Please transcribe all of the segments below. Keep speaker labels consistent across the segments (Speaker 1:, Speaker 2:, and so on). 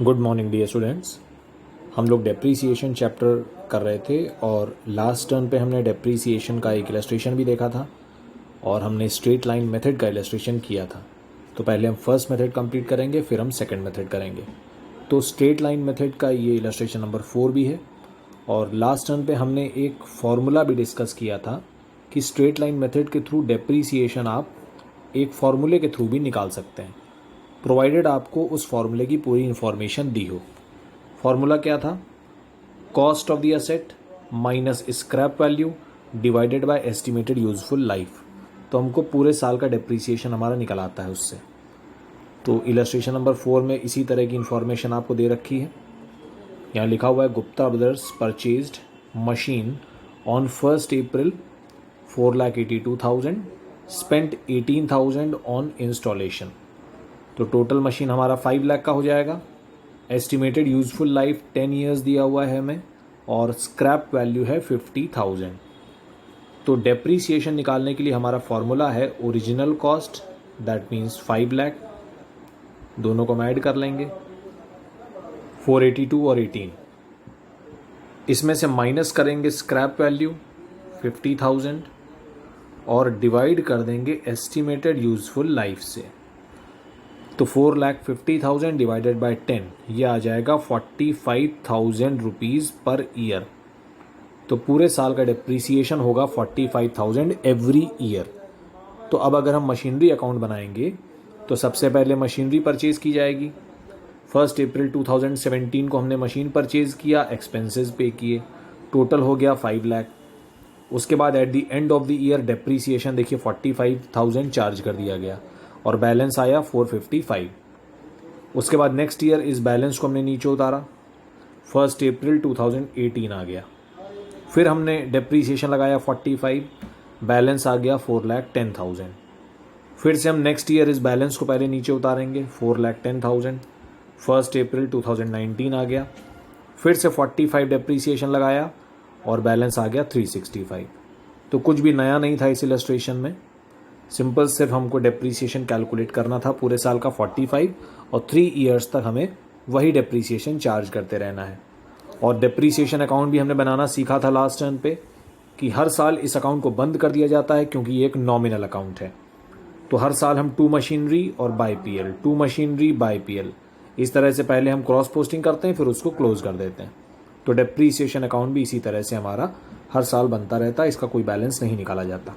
Speaker 1: Good morning dear students. हम लोग depreciation chapter कर रहे थे और लास्ट टर्न पे हमने डेप्रीसिएशन का एक इलस्ट्रेशन भी देखा था और हमने स्ट्रेट लाइन मेथड का इलस्ट्रेशन किया था। तो पहले हम फर्स्ट मेथड कंप्लीट करेंगे, फिर हम सेकंड मेथड करेंगे। तो स्ट्रेट लाइन मेथड का ये इलस्ट्रेशन नंबर 4 भी है और लास्ट टर्न पे हमने एक फार्मूला भी डिस्कस किया था कि स्ट्रेट लाइन मेथड के थ्रू डेप्रीसिएशन आप एक फार्मूले के थ्रू भी निकाल सकते हैं, प्रोवाइडेड आपको उस फार्मूले की पूरी इन्फॉर्मेशन दी हो। फार्मूला क्या था? Cost of the asset minus scrap value divided by estimated useful life. तो हमको पूरे साल का डेप्रीसिएशन हमारा निकल आता है उससे। तो इलस्ट्रेशन नंबर 4 में इसी तरह की इन्फॉर्मेशन आपको दे रखी है। यहाँ लिखा हुआ है Gupta brothers purchased machine on 1 April 4,82,000, spent 18,000 on installation. तो टोटल मशीन हमारा 5 लाख का हो जाएगा। एस्टिमेटेड यूजफुल लाइफ 10 ईयर्स दिया हुआ है हमें और स्क्रैप वैल्यू है 50,000। तो डेप्रीसिएशन निकालने के लिए हमारा फॉर्मूला है original cost, that means 5 lakh, दोनों को हम ऐड कर लेंगे 482 और 18। इसमें से माइनस करेंगे स्क्रैप वैल्यू 50,000 और डिवाइड कर देंगे एस्टिमेटेड यूजफुल लाइफ से। तो 4,50,000 डिवाइडेड बाय 10 ये आ जाएगा 45,000 रुपीज़ पर ईयर। तो पूरे साल का डिप्रिसिएशन होगा 45,000 एवरी ईयर। तो अब अगर हम मशीनरी अकाउंट बनाएंगे तो सबसे पहले मशीनरी परचेज़ की जाएगी। 1 अप्रैल 2017 को हमने मशीन परचेज़ किया, एक्सपेंसेस पे किए, टोटल हो गया 5 लाख। उसके बाद at the end of the year depreciation देखिए 45,000 चार्ज कर दिया गया और बैलेंस आया 455। उसके बाद नेक्स्ट ईयर इस बैलेंस को हमने नीचे उतारा, 1 अप्रैल 2018 आ गया। फिर हमने डेप्रीसिएशन लगाया 45, बैलेंस आ गया 4,10,000। फिर से हम नेक्स्ट ईयर इस बैलेंस को पहले नीचे उतारेंगे 4,10,000, 1 अप्रैल 2019 आ गया। फिर से 45 डेप्रीसिएशन लगाया और बैलेंस आ गया 365। तो कुछ भी नया नहीं था इस इलस्ट्रेशन में, सिंपल सिर्फ हमको डेप्रीसिएशन कैलकुलेट करना था पूरे साल का 45 और 3 ईयर्स तक हमें वही डेप्रीसिएशन चार्ज करते रहना है। और डेप्रीसिएशन अकाउंट भी हमने बनाना सीखा था लास्ट टर्न पे कि हर साल इस अकाउंट को बंद कर दिया जाता है क्योंकि ये एक नॉमिनल अकाउंट है। तो हर साल हम 2 मशीनरी और by PL, 2 machinery by PL, इस तरह से पहले हम क्रॉस पोस्टिंग करते हैं, फिर उसको क्लोज कर देते हैं। तो डेप्रीसिएशन अकाउंट भी इसी तरह से हमारा हर साल बनता रहता है, इसका कोई बैलेंस नहीं निकाला जाता।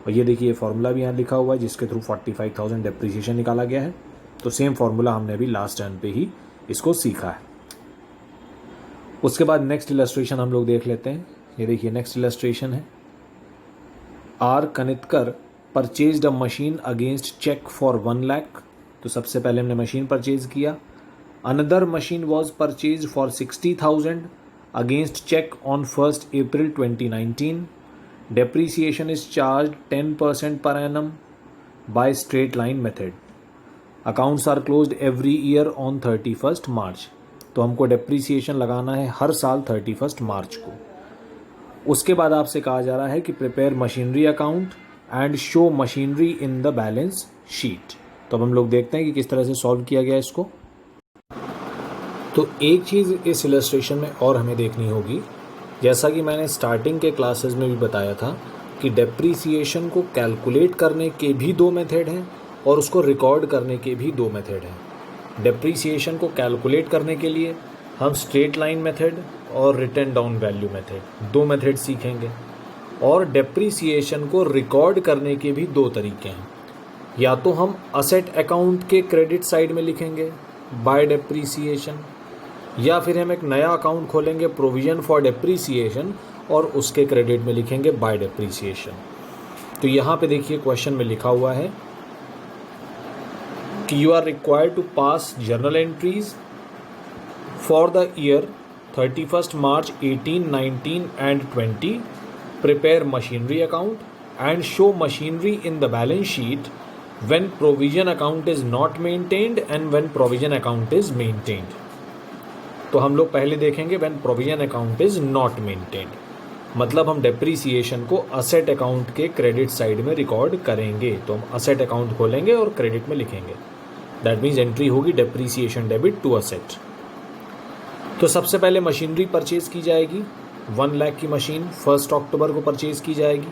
Speaker 1: और ये देखिए फॉर्मूला भी यहाँ लिखा हुआ है जिसके थ्रू 45,000 डेप्रीसिएशन निकाला गया है। तो सेम फॉर्मूला हमने भी लास्ट टर्न पे ही इसको सीखा है। उसके बाद नेक्स्ट इलस्ट्रेशन हम लोग देख लेते हैं। ये देखिए नेक्स्ट इलस्ट्रेशन है, R Kanitkar purchased a machine against cheque for 1 lakh. तो सबसे पहले हमने मशीन परचेज किया। Another machine was purchase for 60,000 against cheque on 1 April 2019। Depreciation is charged 10% per annum by straight line method. Accounts are closed every year on 31st March. तो हमको depreciation लगाना है हर साल 31st मार्च को। उसके बाद आपसे कहा जा रहा है कि prepare machinery account and show machinery in the balance sheet. तो अब हम लोग देखते हैं कि किस तरह से सॉल्व किया गया इसको। तो एक चीज़ इस इलस्ट्रेशन में और हमें देखनी होगी, जैसा कि मैंने स्टार्टिंग के क्लासेस में भी बताया था कि डेप्रीसिएशन को कैलकुलेट करने के भी 2 मेथड हैं और उसको रिकॉर्ड करने के भी 2 मेथड हैं। डेप्रीसिएशन को कैलकुलेट करने के लिए हम स्ट्रेट लाइन मेथड और written down value method 2 method सीखेंगे और डेप्रीसिएशन को रिकॉर्ड करने के भी 2 तरीके हैं। या तो हम असेट अकाउंट के क्रेडिट साइड में लिखेंगे बाय डेप्रीसिएशन, या फिर हम एक नया अकाउंट खोलेंगे प्रोविजन फॉर डेप्रीसिएशन और उसके क्रेडिट में लिखेंगे बाय डेप्रीसिएशन। तो यहाँ पे देखिए क्वेश्चन में लिखा हुआ है कि you are required to pass journal entries for the year 31st March 18, 19 and 20, prepare machinery account and show machinery in the balance sheet when provision account is not maintained and when provision account is maintained। तो हम लोग पहले देखेंगे when provision account is not maintained, मतलब हम depreciation को asset account के credit side में रिकॉर्ड करेंगे। तो हम असेट अकाउंट खोलेंगे और क्रेडिट में लिखेंगे, दैट मीन्स एंट्री होगी डेप्रीसिएशन डेबिट टू असेट। तो सबसे पहले मशीनरी परचेज़ की जाएगी। 1 लाख की मशीन 1 अक्टूबर को परचेज़ की जाएगी।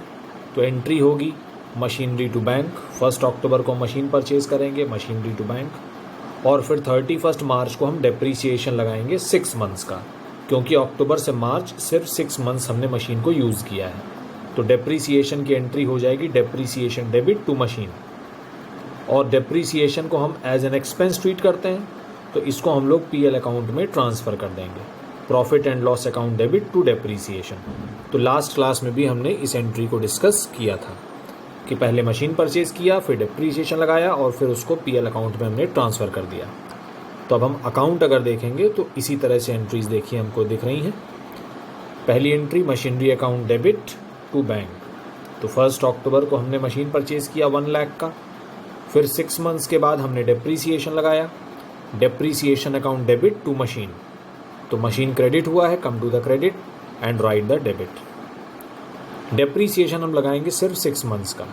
Speaker 1: तो एंट्री होगी मशीनरी टू बैंक। 1 अक्टूबर को मशीन परचेज़ करेंगे, मशीनरी टू बैंक। और फिर 31 मार्च को हम डेप्रीसिएशन लगाएंगे 6 मंथ्स का, क्योंकि अक्टूबर से मार्च सिर्फ 6 मंथ्स हमने मशीन को यूज़ किया है। तो डेप्रीसिएशन की एंट्री हो जाएगी डेप्रीसिएशन डेबिट टू मशीन। और डेप्रीसिएशन को हम एज एन एक्सपेंस ट्रीट करते हैं, तो इसको हम लोग पीएल अकाउंट में ट्रांसफ़र कर देंगे, profit and loss account debit to depreciation. तो लास्ट क्लास में भी हमने इस एंट्री को डिस्कस किया था कि पहले मशीन परचेज़ किया, फिर डेप्रीसिएशन लगाया और फिर उसको पीएल अकाउंट में हमने ट्रांसफ़र कर दिया। तो अब हम अकाउंट अगर देखेंगे तो इसी तरह से एंट्रीज़ देखिए हमको दिख रही हैं। पहली entry machinery account debit to bank. तो 1 अक्टूबर को हमने मशीन परचेज़ किया 1 लाख का। फिर 6 मंथ्स के बाद हमने डेप्रीसिएशन लगाया, depreciation account debit to machine. तो मशीन क्रेडिट हुआ है, come to the credit and write the debit. Depreciation हम लगाएंगे सिर्फ 6 मंथ्स का।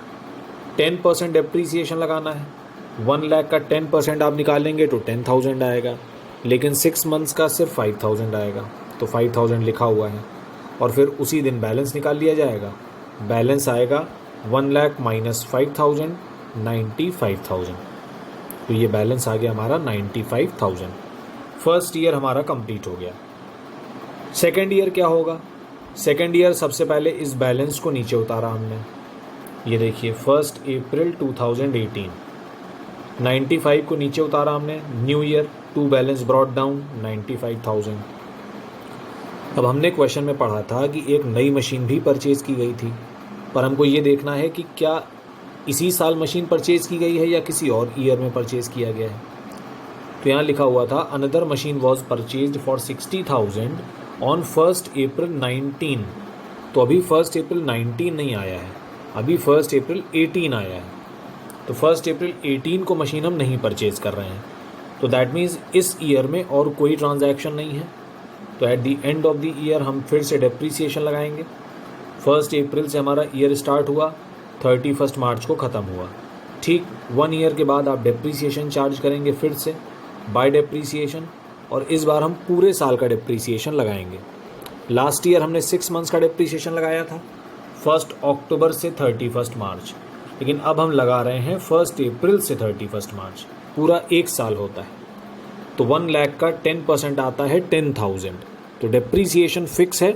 Speaker 1: 10% डेप्रीसिएशन लगाना है। 1 लाख का 10% आप निकालेंगे तो 10,000 आएगा, लेकिन 6 मंथ्स का सिर्फ 5,000 आएगा। तो 5,000 लिखा हुआ है और फिर उसी दिन बैलेंस निकाल लिया जाएगा। बैलेंस आएगा 1 लाख माइनस 5,000, 95,000। तो ये बैलेंस आ गया हमारा 95,000। फर्स्ट ईयर हमारा कंप्लीट हो गया। सेकेंड ईयर क्या होगा? सेकेंड ईयर सबसे पहले इस बैलेंस को नीचे उतारा हमने। ये देखिए 1 अप्रैल 2018, 95 को नीचे उतारा हमने। New year to balance brought down 95,000। अब हमने क्वेश्चन में पढ़ा था कि एक नई मशीन भी परचेज़ की गई थी, पर हमको ये देखना है कि क्या इसी साल मशीन परचेज़ की गई है या किसी और ईयर में परचेज़ किया गया है। तो यहाँ लिखा हुआ था another machine was purchased for 60,000 on 1 अप्रैल 19। तो अभी 1 अप्रैल 19 नहीं आया है, अभी 1 अप्रैल 18 आया है। तो 1 अप्रैल 18 को मशीन हम नहीं परचेज़ कर रहे हैं। तो दैट मीन्स इस ईयर में और कोई ट्रांजैक्शन नहीं है। तो at the end of the year हम फिर से डेप्रीसिएशन लगाएंगे। 1 अप्रैल से हमारा ईयर स्टार्ट हुआ, 31 मार्च को ख़त्म हुआ। ठीक 1 ईयर के बाद आप डेप्रीसिएशन चार्ज करेंगे फिर से बाय डेप्रीसिएशन, और इस बार हम पूरे साल का डेप्रीसिएशन लगाएंगे। लास्ट ईयर हमने 6 मंथ्स का डेप्रीसिएशन लगाया था, 1 अक्टूबर से 31 मार्च, लेकिन अब हम लगा रहे हैं 1 अप्रैल से 31 मार्च, पूरा 1 साल होता है। तो 1 लाख का 10% आता है 10,000। तो डेप्रीसिएशन फिक्स है,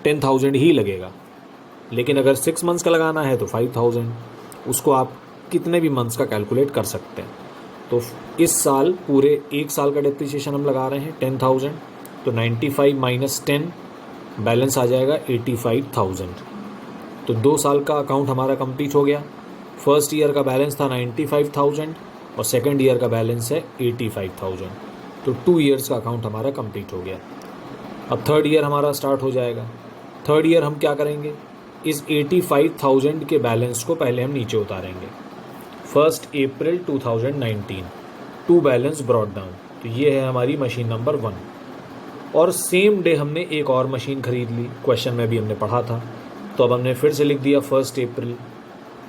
Speaker 1: 10,000 ही लगेगा। लेकिन अगर 6 मंथ्स का लगाना है तो 5,000, उसको आप कितने भी मंथ्स का कैलकुलेट कर सकते हैं। तो इस साल पूरे 1 साल का डेप्रीसिएशन हम लगा रहे हैं 10,000। तो 95 माइनस 10 बैलेंस आ जाएगा 85,000। तो 2 साल का अकाउंट हमारा कंप्लीट हो गया। फर्स्ट ईयर का बैलेंस था 95,000 और सेकेंड ईयर का बैलेंस है 85,000। तो 2 ईयर्स का अकाउंट हमारा कंप्लीट हो गया। अब थर्ड ईयर हमारा स्टार्ट हो जाएगा। थर्ड ईयर हम क्या करेंगे, इस 85,000 के बैलेंस को पहले हम नीचे उतारेंगे। 1 April 2019 to balance brought down. तो ये है हमारी मशीन नंबर 1। और सेम डे हमने एक और मशीन ख़रीद ली, क्वेश्चन में भी हमने पढ़ा था। तो अब हमने फिर से लिख दिया 1 अप्रैल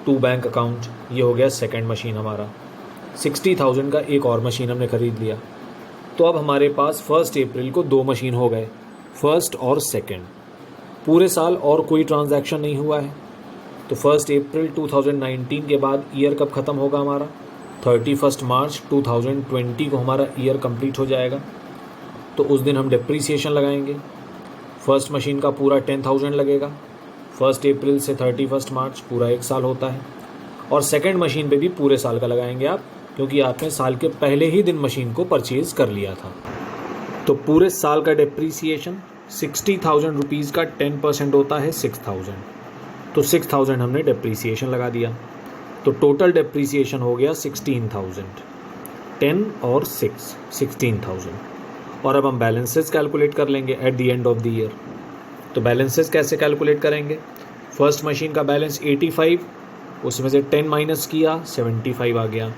Speaker 1: टू बैंक अकाउंट। ये हो गया सेकंड मशीन हमारा। 60,000 का एक और मशीन हमने ख़रीद लिया। तो अब हमारे पास 1 अप्रैल को 2 मशीन हो गए, फर्स्ट और सेकंड। पूरे साल और कोई ट्रांजैक्शन नहीं हुआ है। तो 1 अप्रैल 2019 के बाद ईयर कब ख़त्म होगा हमारा, 31 मार्च 2020 को हमारा ईयर कंप्लीट हो जाएगा। तो उस दिन हम डेप्रीसिएशन लगाएंगे। फर्स्ट मशीन का पूरा 10,000 लगेगा। 1 अप्रैल से 31 मार्च पूरा 1 साल होता है। और सेकंड मशीन पे भी पूरे साल का लगाएंगे आप, क्योंकि आपने साल के पहले ही दिन मशीन को परचेज़ कर लिया था। तो पूरे साल का डेप्रीसिएशन 60,000 रुपीज़ का 10% होता है 6,000। तो 6,000 हमने डेप्रीसिएशन लगा दिया। तो टोटल डेप्रीसिएशन हो गया 16,000। 10 और 6 16,000। और अब हम बैलेंसेस कैलकुलेट कर लेंगे at the end of the year. तो बैलेंसेस कैसे कैलकुलेट करेंगे, फर्स्ट मशीन का बैलेंस 85, उसमें से 10 माइनस किया 75 आ गया।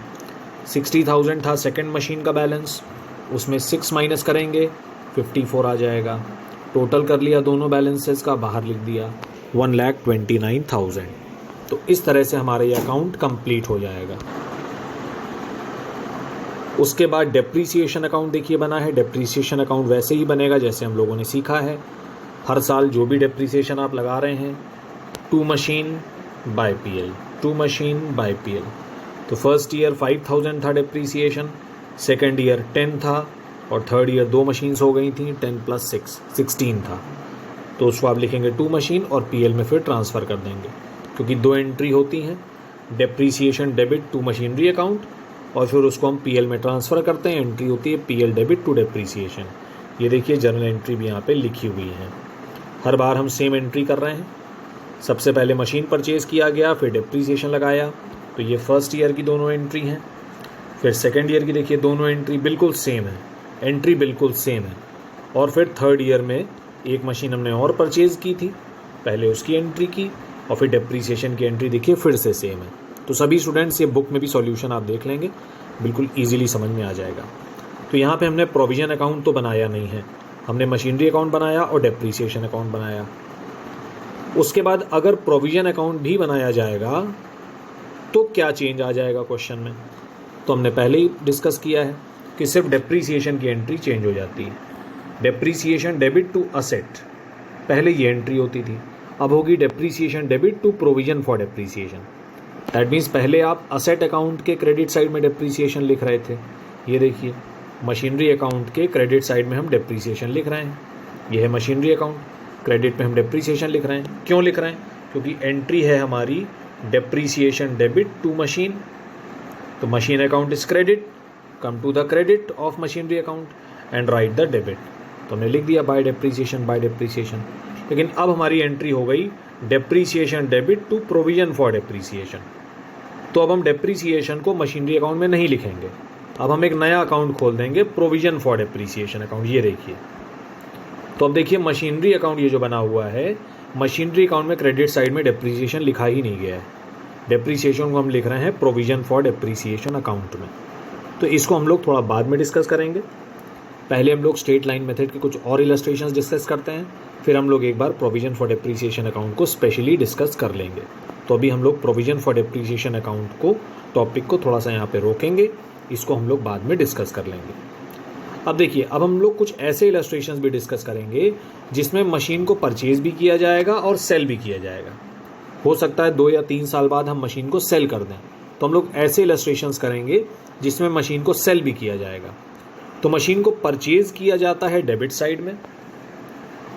Speaker 1: 60,000 था सेकंड मशीन का बैलेंस, उसमें 6 माइनस करेंगे 54 आ जाएगा। टोटल कर लिया दोनों बैलेंसेस का, बाहर लिख दिया 1,29,000। तो इस तरह से हमारा ये अकाउंट कंप्लीट हो जाएगा। उसके बाद डेप्रीसिएशन अकाउंट देखिए बना है। डेप्रीसिएशन अकाउंट वैसे ही बनेगा जैसे हम लोगों ने सीखा है। हर साल जो भी डेप्रीसिएशन आप लगा रहे हैं, to machine by PL, to machine by PL. तो फर्स्ट ईयर 5000 था डेप्रीसिएशन, सेकेंड ईयर 10 था, और थर्ड ईयर 2 मशीन्स हो गई थी, 10 + 6 16 था। तो उसको आप लिखेंगे टू मशीन और पीएल में फिर ट्रांसफ़र कर देंगे, क्योंकि 2 एंट्री होती हैं, depreciation debit to machinery account, और फिर उसको हम पीएल में ट्रांसफ़र करते हैं। एंट्री होती है पीएल डेबिट टू डेप्रीसिएशन। ये देखिए जर्नल एंट्री भी यहाँ पे लिखी हुई है। हर बार हम सेम एंट्री कर रहे हैं। सबसे पहले मशीन परचेज़ किया गया, फिर डेप्रीसिएशन लगाया, तो ये फर्स्ट ईयर की दोनों एंट्री हैं। फिर सेकेंड ईयर की देखिए दोनों एंट्री बिल्कुल सेम है, एंट्री बिल्कुल सेम है। और फिर थर्ड ईयर में एक मशीन हमने और परचेज़ की थी, पहले उसकी एंट्री की, और फिर डेप्रीसिएशन की एंट्री देखिए फिर से सेम है। तो सभी स्टूडेंट्स ये बुक में भी सॉल्यूशन आप देख लेंगे, बिल्कुल ईजिली समझ में आ जाएगा। तो यहाँ पे हमने प्रोविज़न अकाउंट तो बनाया नहीं है, हमने मशीनरी अकाउंट बनाया और डेप्रीसिएशन अकाउंट बनाया। उसके बाद अगर प्रोविज़न अकाउंट भी बनाया जाएगा तो क्या चेंज आ जाएगा क्वेश्चन में, तो हमने पहले ही डिस्कस किया है कि सिर्फ डेप्रीसिएशन की एंट्री चेंज हो जाती है। डेप्रीसिएशन डेबिट टू असेट, पहले ये एंट्री होती थी, अब होगी depreciation debit to provision for depreciation. That means पहले आप असेट अकाउंट के क्रेडिट साइड में डेप्रीसिएशन लिख रहे थे, ये देखिए मशीनरी अकाउंट के क्रेडिट साइड में हम डेप्रीसिएशन लिख रहे हैं। ये है मशीनरी अकाउंट, क्रेडिट में हम डेप्रीसिएशन लिख रहे हैं। क्यों लिख रहे हैं? क्योंकि एंट्री है हमारी डेप्रीसिएशन डेबिट टू मशीन, तो machine account is credit, come to the credit of machinery account and write the debit. तो हमने लिख दिया बाय डेप्रीसिएशन, बाय डेप्रीसिएशन। लेकिन अब हमारी एंट्री हो गई depreciation debit to provision for depreciation. तो अब हम डेप्रीसिएशन को मशीनरी अकाउंट में नहीं लिखेंगे, अब हम एक नया अकाउंट खोल देंगे, प्रोविज़न फॉर डेप्रीसिएशन अकाउंट। ये देखिए, तो अब देखिए मशीनरी अकाउंट ये जो बना हुआ है, मशीनरी अकाउंट में क्रेडिट साइड में डेप्रीसिएशन लिखा ही नहीं गया है। डेप्रीसिएशन को हम लिख रहे हैं प्रोविज़न फॉर डेप्रीसिएशन अकाउंट में। तो इसको हम लोग थोड़ा बाद में डिस्कस करेंगे। पहले हम लोग स्ट्रेट लाइन मेथड के कुछ और इलस्ट्रेशंस डिस्कस करते हैं, फिर हम लोग एक बार प्रोविज़न फॉर डेप्रीसिएशन अकाउंट को स्पेशली डिस्कस कर लेंगे। तो अभी हम लोग प्रोविज़न फॉर डेप्रीसिएशन अकाउंट को, टॉपिक को थोड़ा सा यहाँ पे रोकेंगे, इसको हम लोग बाद में डिस्कस कर लेंगे। अब देखिए, अब हम लोग कुछ ऐसे इलस्ट्रेशंस भी डिस्कस करेंगे जिसमें मशीन को परचेज़ भी किया जाएगा और सेल भी किया जाएगा। हो सकता है 2 या 3 साल बाद हम मशीन को सेल कर दें, तो हम लोग ऐसे इलस्ट्रेशंस करेंगे जिसमें मशीन को सेल भी किया जाएगा। तो मशीन को परचेज़ किया जाता है डेबिट साइड में,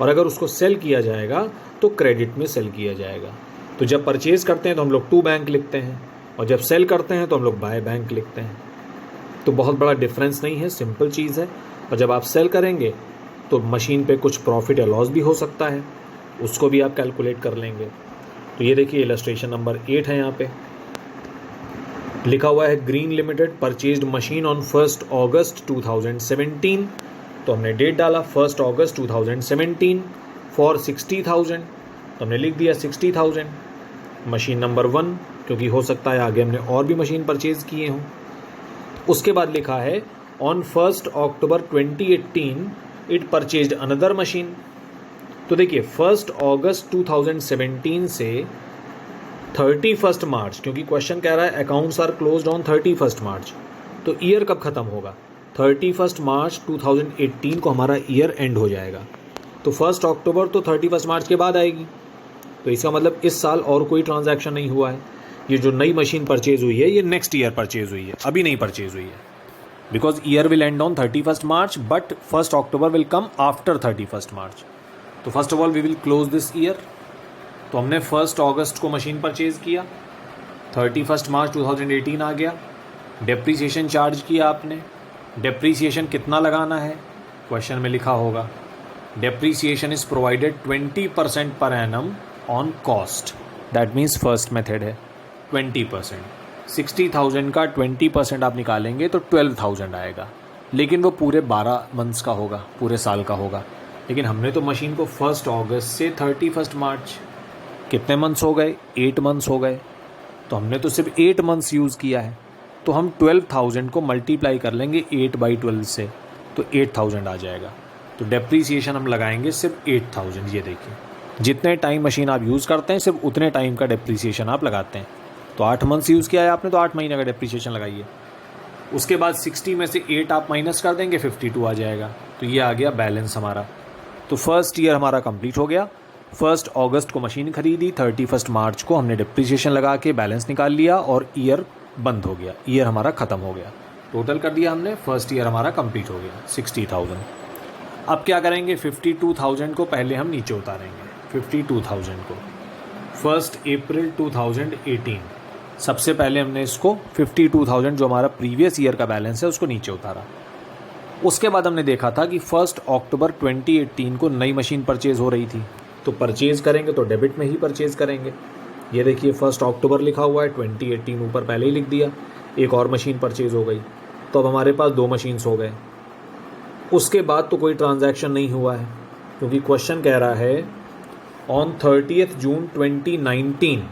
Speaker 1: और अगर उसको सेल किया जाएगा तो क्रेडिट में सेल किया जाएगा। तो जब परचेज़ करते हैं तो हम लोग टू बैंक लिखते हैं, और जब सेल करते हैं तो हम लोग बाय बैंक लिखते हैं। तो बहुत बड़ा डिफरेंस नहीं है, सिंपल चीज़ है। और जब आप सेल करेंगे तो मशीन पे कुछ प्रॉफिट या लॉस भी हो सकता है, उसको भी आप कैलकुलेट कर लेंगे। तो ये देखिए इलस्ट्रेशन नंबर 8 है, यहाँ पे लिखा हुआ है green limited purchased machine on 1 अगस्त 2017। तो हमने डेट डाला 1 अगस्त 2017 फॉर 60,000, तो हमने लिख दिया 60,000 मशीन नंबर 1, क्योंकि हो सकता है आगे हमने और भी मशीन परचेज़ किए हों। उसके बाद लिखा है on 1 October 2018 it purchased another machine. तो देखिए 1 अगस्त 2017 से 31 मार्च, क्योंकि क्वेश्चन कह रहा है accounts are closed on 31 March, तो ईयर कब ख़त्म होगा? 31 मार्च 2018 को हमारा ईयर एंड हो जाएगा। तो 1 अक्टूबर तो 31 मार्च के बाद आएगी, तो इसका मतलब इस साल और कोई ट्रांजैक्शन नहीं हुआ है। ये जो नई मशीन परचेज हुई है ये नेक्स्ट ईयर परचेज हुई है, अभी नहीं परचेज हुई है, because year will end on 31 March but 1 October will come after 31 March. तो first of all we will close this year. तो हमने 1 अगस्त को मशीन परचेज किया, 31 मार्च 2018 आ गया, डेप्रीसिएशन चार्ज किया आपने। डेप्रीसिएशन कितना लगाना है? क्वेश्चन में लिखा होगा depreciation is provided 20% per annum on cost, that means first method है 20%। 60,000 का 20% आप निकालेंगे तो 12,000 आएगा, लेकिन वो पूरे 12 मंथ्स का होगा, पूरे साल का होगा। लेकिन हमने तो मशीन को 1 अगस्त से 31 मार्च, कितने मंथ्स हो गए? 8 मंथ्स हो गए। तो हमने तो सिर्फ 8 मंथ्स यूज़ किया है, तो हम 12,000 को मल्टीप्लाई कर लेंगे 8/12 से, तो 8,000 आ जाएगा। तो डेप्रीसिएशन हम लगाएंगे सिर्फ 8,000। ये देखिए, जितने टाइम मशीन आप यूज़ करते हैं सिर्फ उतने टाइम का डेप्रीसिएशन आप लगाते हैं। तो 8 मंथ्स यूज़ किया है आपने, तो 8 महीने का डेप्रीसिएशन लगाइए। उसके बाद 60 में से 8 आप माइनस कर देंगे, 52 आ जाएगा। तो ये आ गया बैलेंस हमारा। तो फर्स्ट ईयर हमारा कंप्लीट हो गया। 1 अगस्त को मशीन खरीदी, 31 मार्च को हमने डिप्रिसिएशन लगा के बैलेंस निकाल लिया और ईयर बंद हो गया, ईयर हमारा ख़त्म हो गया। टोटल कर दिया हमने, फर्स्ट ईयर हमारा कंप्लीट हो गया 60,000। अब क्या करेंगे, 52,000 को पहले हम नीचे उतारेंगे। 52,000 को 1 अप्रैल 2018 सबसे पहले हमने इसको 52,000 जो हमारा प्रीवियस ईयर का बैलेंस है उसको नीचे उतारा। उसके बाद हमने देखा था कि 1 अक्टूबर 2018 को नई मशीन परचेज़ हो रही थी, तो परचेज़ करेंगे तो डेबिट में ही परचेज़ करेंगे। ये देखिए 1 अक्टूबर लिखा हुआ है, 2018 ऊपर पहले ही लिख दिया। एक और मशीन परचेज़ हो गई, तो अब हमारे पास 2 मशीन्स हो गए। उसके बाद तो कोई ट्रांजैक्शन नहीं हुआ है, क्योंकि क्वेश्चन कह रहा है ऑन 30 जून 2019,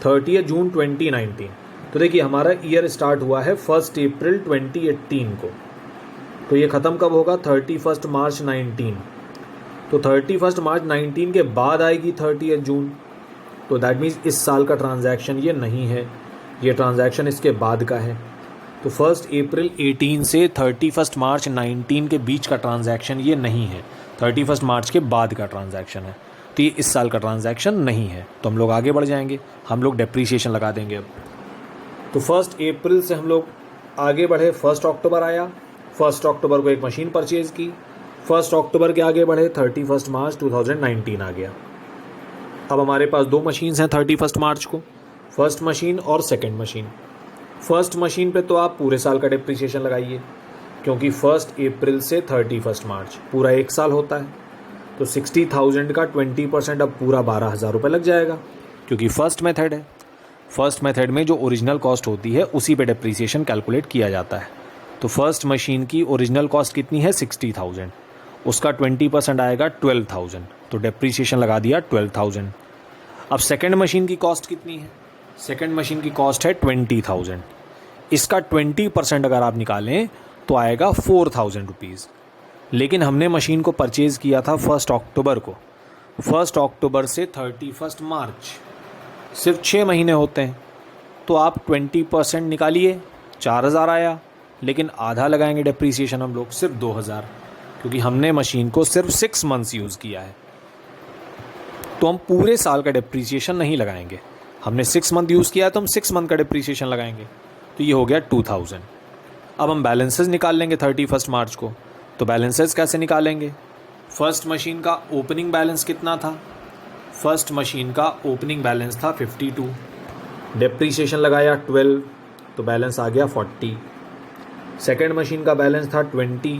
Speaker 1: 30 जून 2019। तो देखिए हमारा ईयर स्टार्ट हुआ है 1 अप्रैल 2018 को, तो ये ख़त्म कब होगा, 31 मार्च 19। तो 31 मार्च 19 के बाद आएगी 30 जून, तो दैट मीन्स इस साल का ट्रांजैक्शन ये नहीं है, ये ट्रांजैक्शन इसके बाद का है। तो 1 अप्रैल 18 से 31 मार्च 19 के बीच का ट्रांजैक्शन ये नहीं है, 31 मार्च के बाद का ट्रांजैक्शन है। तो ये इस साल का ट्रांजैक्शन नहीं है, तो हम लोग आगे बढ़ जाएंगे, हम लोग डेप्रीशिएशन लगा देंगे अब। तो 1 अप्रैल से हम लोग आगे बढ़े, 1 अक्टूबर आया, 1 अक्टूबर को एक मशीन परचेज़ की, 1 अक्टूबर के आगे बढ़े, 31 मार्च 2019 आ गया। अब हमारे पास 2 मशीन्स हैं 31 मार्च को, फर्स्ट मशीन और सेकंड मशीन। फर्स्ट मशीन पे तो आप पूरे साल का डेप्रीशिएशन लगाइए, क्योंकि 1 अप्रैल से 31 मार्च पूरा 1 साल होता है। तो 60,000 का 20% अब पूरा 12,000 रुपये लग जाएगा, क्योंकि फर्स्ट मेथड है। फर्स्ट मेथड में जो ओरिजिनल कॉस्ट होती है उसी पे डेप्रीशिएशन कैलकुलेट किया जाता है। तो फर्स्ट मशीन की ओरिजिनल कॉस्ट कितनी है, 60,000, उसका 20% आएगा 12,000, तो डेप्रीशिएशन लगा दिया 12,000। अब सेकंड मशीन की कॉस्ट कितनी है, सेकंड मशीन की कॉस्ट है 20,000, इसका 20% अगर आप निकालें तो आएगा 4,000 रुपीज़। लेकिन हमने मशीन को परचेज़ किया था 1 अक्टूबर को, 1 अक्टूबर से 31 मार्च सिर्फ 6 महीने होते हैं, तो आप 20% निकालिए, 4,000 आया। लेकिन आधा लगाएंगे डेप्रीसिएशन हम लोग, सिर्फ 2,000, क्योंकि हमने मशीन को सिर्फ 6 मंथ्स यूज़ किया है। तो हम पूरे साल का डेप्रीसिएशन नहीं लगाएंगे, हमने 6 मंथ यूज़ किया है तो हम 6 मंथ का डेप्रीसिएशन लगाएंगे। तो ये हो गया 2,000। अब हम बैलेंसेस निकाल लेंगे 31 मार्च को। तो बैलेंसेस कैसे निकालेंगे, फर्स्ट मशीन का ओपनिंग बैलेंस कितना था, फर्स्ट मशीन का ओपनिंग बैलेंस था 52, डेप्रीसिएशन लगाया 12, तो बैलेंस आ गया 40। सेकेंड मशीन का बैलेंस था 20,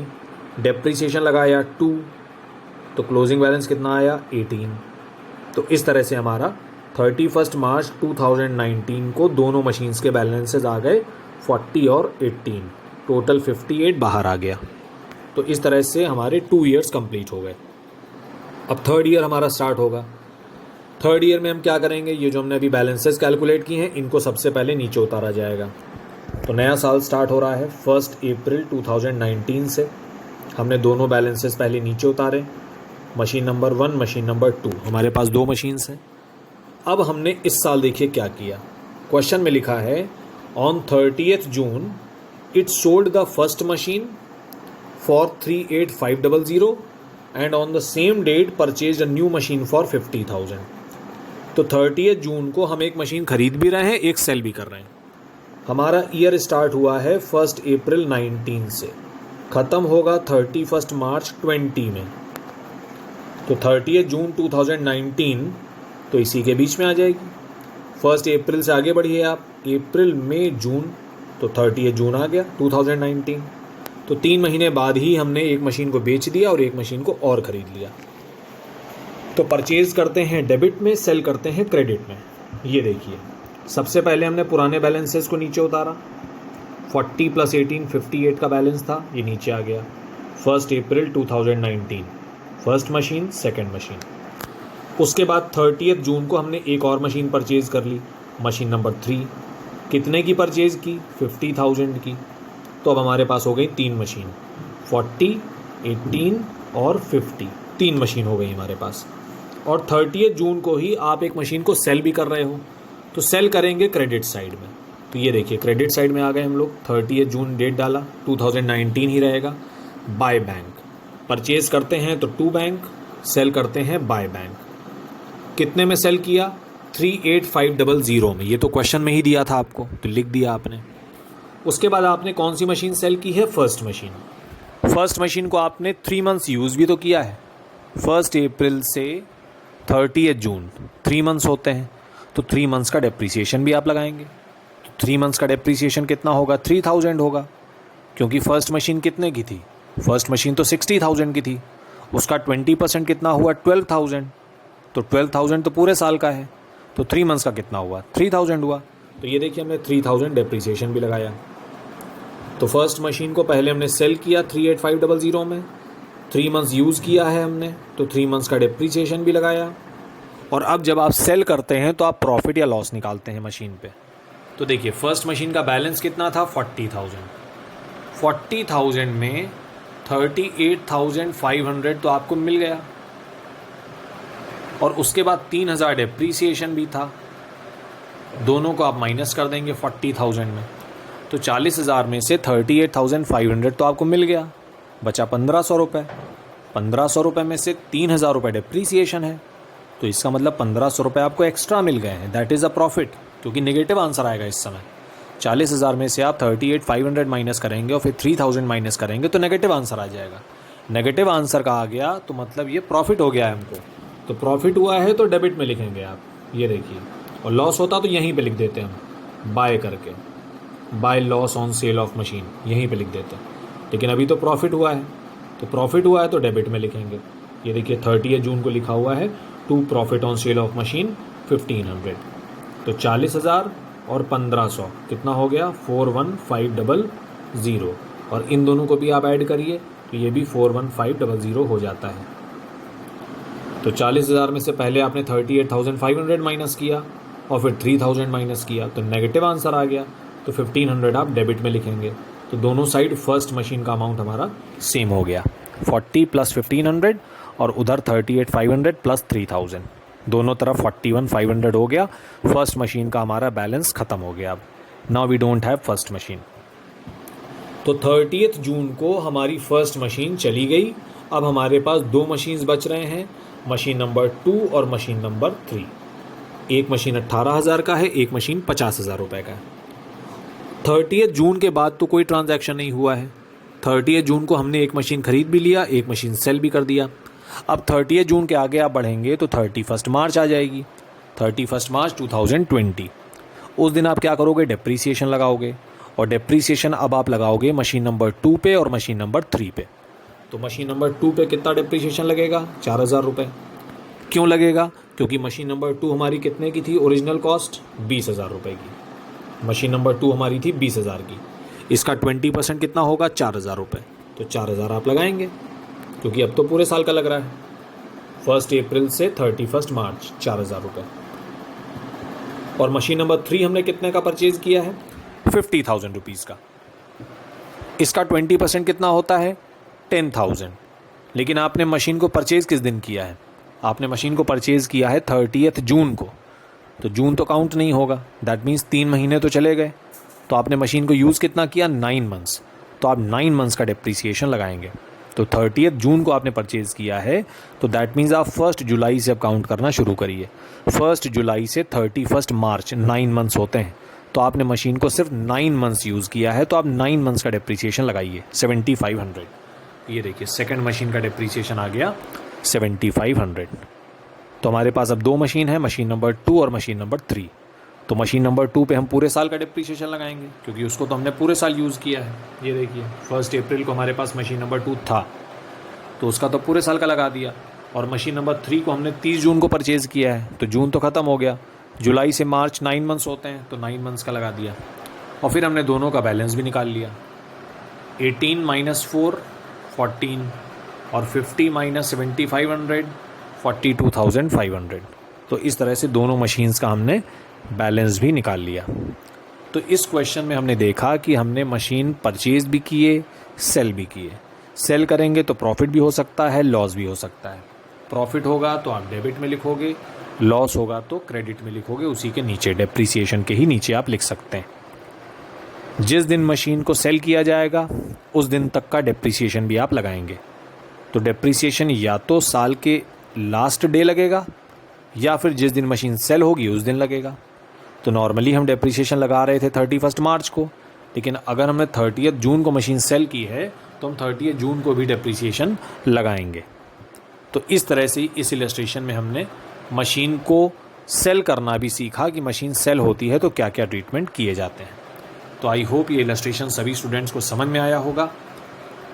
Speaker 1: डेप्रीसिएशन लगाया 2, तो क्लोजिंग बैलेंस कितना आया 18। तो इस तरह से हमारा 31 मार्च 2019 को दोनों मशीन्स के बैलेंसेस आ गए 40 और 18, टोटल 58 बाहर आ गया। तो इस तरह से हमारे 2 ईयर्स कंप्लीट हो गए। अब थर्ड ईयर हमारा स्टार्ट होगा। थर्ड ईयर में हम क्या करेंगे, ये जो हमने अभी बैलेंसेस कैलकुलेट किए हैं इनको सबसे पहले नीचे उतारा जाएगा। तो नया साल स्टार्ट हो रहा है 1 अप्रैल 2019 से। हमने दोनों बैलेंसेस पहले नीचे उतारे, मशीन नंबर 1, मशीन नंबर 2, हमारे पास 2 मशीन्स हैं। अब हमने इस साल देखिए क्या किया, क्वेश्चन में लिखा है on 30 June it sold the first machine for 38,500 and on the same date purchased a new machine for 50,000। तो 30 जून को हम एक मशीन खरीद भी रहे हैं, एक सेल भी कर रहे हैं। हमारा ईयर स्टार्ट हुआ है 1 अप्रैल 19 से, ख़त्म होगा 31 मार्च 20 में। तो 30 जून 2019 तो इसी के बीच में आ जाएगी। 1 अप्रैल से आगे बढ़िए आप, अप्रैल मई जून, तो 30 जून आ गया 2019। तो 3 महीने बाद ही हमने एक मशीन को बेच दिया और एक मशीन को और ख़रीद लिया। तो परचेज़ करते हैं डेबिट में, सेल करते हैं क्रेडिट में। ये देखिए सबसे पहले हमने पुराने बैलेंसेस को नीचे उतारा, 40 + 18 58 का बैलेंस था, ये नीचे आ गया। 1 April 2019 first machine, second machine. उसके बाद 30 जून को हमने एक और मशीन परचेज़ कर ली, मशीन नंबर 3। कितने की परचेज़ की, 50,000 की। तो अब हमारे पास हो गई 3 मशीन, 40, 18 और 50, 3 मशीन हो गई हमारे पास। और 30 जून को ही आप एक मशीन को सेल भी कर रहे हो, तो सेल करेंगे क्रेडिट साइड में। तो ये देखिए क्रेडिट साइड में आ गए हम लोग, 30 जून डेट डाला, 2019 ही रहेगा। बाय बैंक, परचेज करते हैं तो टू बैंक, सेल करते हैं बाय बैंक। कितने में सेल किया? 38500 में, ये तो क्वेश्चन में ही दिया था आपको, तो लिख दिया आपने। उसके बाद आपने कौन सी मशीन सेल की है? First machine. फर्स्ट मशीन को आपने 3 मंथ्स यूज़ भी तो किया है, 1 अप्रैल से 30 जून, 3 मंथ्स होते हैं, तो 3 मंथ्स का डेप्रीसिएशन भी आप लगाएंगे। तो 3 मंथ्स का डेप्रीसिएशन कितना होगा? 3000 होगा, क्योंकि फर्स्ट मशीन कितने की थी? फर्स्ट मशीन तो 60,000 की थी, उसका 20% कितना हुआ? 12,000। तो 12,000 तो पूरे साल का है, तो 3 मंथ्स का कितना हुआ? 3,000 हुआ। तो ये देखिए हमने 3,000 डेप्रीसिएशन भी लगाया। तो फर्स्ट मशीन को पहले हमने सेल किया 38500 में, 3 मंथ्स यूज़ किया है हमने, तो 3 मंथ्स का डेप्रीसिएशन भी लगाया। और अब जब आप सेल करते हैं तो आप प्रॉफिट या लॉस निकालते हैं मशीन पे। तो देखिए फर्स्ट मशीन का बैलेंस कितना था? 40,000। 40,000 में 38,500 तो आपको मिल गया, और उसके बाद 3,000 डेप्रीसिएशन भी था। दोनों को आप माइनस कर देंगे 40,000 में, तो 40,000 में से 38,500 तो आपको मिल गया, बचा 1,500 रुपये। 1,500 रुपये में से 3,000 रुपये डेप्रीसिएशन है, तो इसका मतलब 1,500 रुपये आपको एक्स्ट्रा मिल गए हैं। दैट इज़ अ प्रॉफिट, क्योंकि नेगेटिव आंसर आएगा इस समय। 40,000 में से आप 38,500 माइनस करेंगे और फिर 3,000 माइनस करेंगे तो नेगेटिव आंसर आ जाएगा। नेगेटिव आंसर का आ गया तो मतलब ये प्रॉफिट हो गया है हमको। तो प्रॉफिट हुआ है तो डेबिट में लिखेंगे आप, ये देखिए। और लॉस होता तो यहीं पे लिख देते हम, बाय करके, by loss on sale of machine, यहीं पे लिख देते हैं। लेकिन अभी तो प्रॉफिट हुआ है, तो प्रॉफिट हुआ है तो डेबिट में लिखेंगे। ये देखिए 30 जून को लिखा हुआ है to profit on sale of machine 1500। तो 40,000 और 1,500 कितना हो गया? 41,500। और इन दोनों को भी आप ऐड करिए तो ये भी 41,500 हो जाता है। तो 40,000 में से पहले आपने 38,500 माइनस किया और फिर 3,000 माइनस किया, तो नेगेटिव आंसर आ गया। तो 1,500 आप डेबिट में लिखेंगे। तो दोनों साइड फर्स्ट मशीन का अमाउंट हमारा सेम हो गया, 40 प्लस 1,500 और उधर 38,500 प्लस 3,000, दोनों तरफ 41,500 हो गया। फर्स्ट मशीन का हमारा बैलेंस ख़त्म हो गया। अब now we don't have first machine. तो 30 जून को हमारी फर्स्ट मशीन चली गई। अब हमारे पास 2 मशीन्स बच रहे हैं, मशीन नंबर 2 और मशीन नंबर 3। एक मशीन 18,000 का है, एक मशीन 50,000 रुपये का है। 30 जून के बाद तो कोई ट्रांजैक्शन नहीं हुआ है। 30 जून को हमने एक मशीन ख़रीद भी लिया, एक मशीन सेल भी कर दिया। अब 30 जून के आगे आप बढ़ेंगे तो 31 मार्च आ जाएगी, 31 मार्च 2020। उस दिन आप क्या करोगे? डेप्रीसिएशन लगाओगे, और डेप्रीसिएशन अब आप लगाओगे मशीन नंबर 2 पे और मशीन नंबर 3 पे। तो मशीन नंबर 2 पे कितना डेप्रीसिएशन लगेगा? 4,000 रुपये। क्यों लगेगा? क्योंकि मशीन नंबर 2 हमारी कितने की थी? ओरिजिनल कॉस्ट 20,000 रुपये की। मशीन नंबर 2 हमारी थी 20,000 की, इसका 20% कितना होगा? 4,000 रुपये। तो 4,000 आप लगाएंगे, क्योंकि अब तो पूरे साल का लग रहा है, 1 अप्रैल से 31 मार्च, 4,000 रुपये। और मशीन नंबर 3 हमने कितने का परचेज़ किया है? 50,000 रुपीज़ का। इसका 20% कितना होता है? 10,000। लेकिन आपने मशीन को परचेज़ किस दिन किया है? आपने मशीन को परचेज़ किया है 30 जून को, तो जून तो काउंट नहीं होगा। दैट मीन्स 3 महीने तो चले गए। तो आपने मशीन को यूज़ कितना किया? 9 मंथ्स। तो आप 9 मंथ्स का डेप्रीसिएशन लगाएंगे। तो 30 जून को आपने परचेज़ किया है, तो दैट मीन्स आप 1 जुलाई से अब काउंट करना शुरू करिए। 1 जुलाई से 31 मार्च 9 मंथ्स होते हैं। तो आपने मशीन को सिर्फ 9 मंथ्स यूज़ किया है, तो आप 9 मंथ्स का डेप्रीसिएशन लगाइए 7,500। ये देखिए सेकंड मशीन का डेप्रीसिएशन आ गया 7,500। तो हमारे पास अब 2 मशीन है, मशीन नंबर 2 और मशीन नंबर 3। तो मशीन नंबर 2 पे हम पूरे साल का डेप्रीसिएशन लगाएंगे, क्योंकि उसको तो हमने पूरे साल यूज़ किया है। ये देखिए 1 अप्रैल को हमारे पास मशीन नंबर 2 था, तो उसका तो पूरे साल का लगा दिया। और मशीन नंबर 3 को हमने 30 जून को परचेज़ किया है, तो जून तो ख़त्म हो गया। जुलाई से मार्च 9 मंथ्स होते हैं, तो 9 मंथ्स का लगा दिया। और फिर हमने दोनों का बैलेंस भी निकाल लिया। 18 - 4 14 और 50 - 7,500 42,500। तो इस तरह से दोनों मशीन्स का हमने बैलेंस भी निकाल लिया। तो इस क्वेश्चन में हमने देखा कि हमने मशीन परचेज़ भी किए, सेल भी किए। सेल करेंगे तो प्रॉफिट भी हो सकता है, लॉस भी हो सकता है। प्रॉफिट होगा तो आप डेबिट में लिखोगे, लॉस होगा तो क्रेडिट में लिखोगे, उसी के नीचे डेप्रीसिएशन के ही नीचे आप लिख सकते हैं। जिस दिन मशीन को सेल किया जाएगा उस दिन तक का डेप्रिसिएशन भी आप लगाएंगे। तो डेप्रिसिएशन या तो साल के लास्ट डे लगेगा या फिर जिस दिन मशीन सेल होगी उस दिन लगेगा। तो नॉर्मली हम डेप्रिसिएशन लगा रहे थे 31 मार्च को, लेकिन अगर हमने 30 जून को मशीन सेल की है तो हम 30 जून को भी डेप्रिसिएशन लगाएंगे। तो इस तरह से इस इलस्ट्रेशन में हमने मशीन को सेल करना भी सीखा कि मशीन सेल होती है तो क्या क्या ट्रीटमेंट किए जाते हैं। तो आई होप ये इलस्ट्रेशन सभी स्टूडेंट्स को समझ में आया होगा।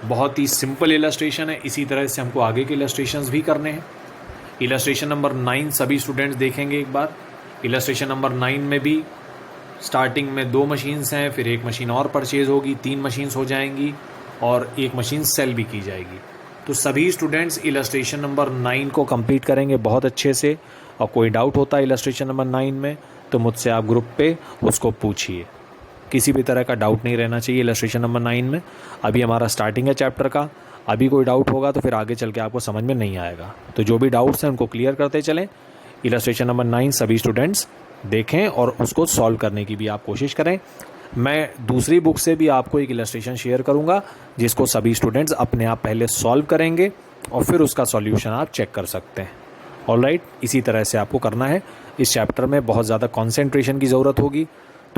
Speaker 1: बहुत ही सिंपल इलस्ट्रेशन है, इसी तरह से हमको आगे के इलस्ट्रेशंस भी करने हैं। इलस्ट्रेशन नंबर 9 सभी स्टूडेंट्स देखेंगे एक बार। इलस्ट्रेशन नंबर 9 में भी स्टार्टिंग में 2 मशीन्स हैं, फिर एक मशीन और परचेज़ होगी, 3 मशीन्स हो जाएंगी और एक मशीन सेल भी की जाएगी। तो सभी स्टूडेंट्स इलस्ट्रेशन नंबर 9 को कंप्लीट करेंगे बहुत अच्छे से। और कोई डाउट होता है इलस्ट्रेशन नंबर 9 में तो मुझसे आप ग्रुप पे उसको पूछिए। किसी भी तरह का डाउट नहीं रहना चाहिए इलस्ट्रेशन नंबर 9 में। अभी हमारा स्टार्टिंग है चैप्टर का, अभी कोई डाउट होगा तो फिर आगे चल के आपको समझ में नहीं आएगा। तो जो भी डाउट्स हैं उनको क्लियर करते चलें। इलस्ट्रेशन नंबर 9 सभी स्टूडेंट्स देखें और उसको सॉल्व करने की भी आप कोशिश करें। मैं दूसरी बुक से भी आपको एक इलस्ट्रेशन शेयर करूंगा जिसको सभी स्टूडेंट्स अपने आप पहले सॉल्व करेंगे और फिर उसका सॉल्यूशन आप चेक कर सकते हैं। ऑलराइट, इसी तरह से आपको करना है। इस चैप्टर में बहुत ज़्यादा कंसंट्रेशन की ज़रूरत होगी।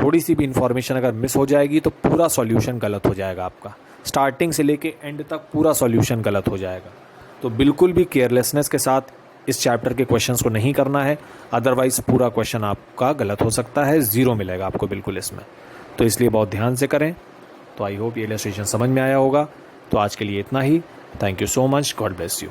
Speaker 1: थोड़ी सी भी इन्फॉर्मेशन अगर मिस हो जाएगी तो पूरा सॉल्यूशन गलत हो जाएगा आपका। स्टार्टिंग से लेके एंड तक पूरा सॉल्यूशन गलत हो जाएगा। तो बिल्कुल भी केयरलेसनेस के साथ इस चैप्टर के क्वेश्चंस को नहीं करना है, अदरवाइज़ पूरा क्वेश्चन आपका गलत हो सकता है, 0 मिलेगा आपको बिल्कुल इसमें। तो इसलिए बहुत ध्यान से करें। तो आई होप ये इलस्ट्रेशन समझ में आया होगा। तो आज के लिए इतना ही। Thank you so much. God bless you.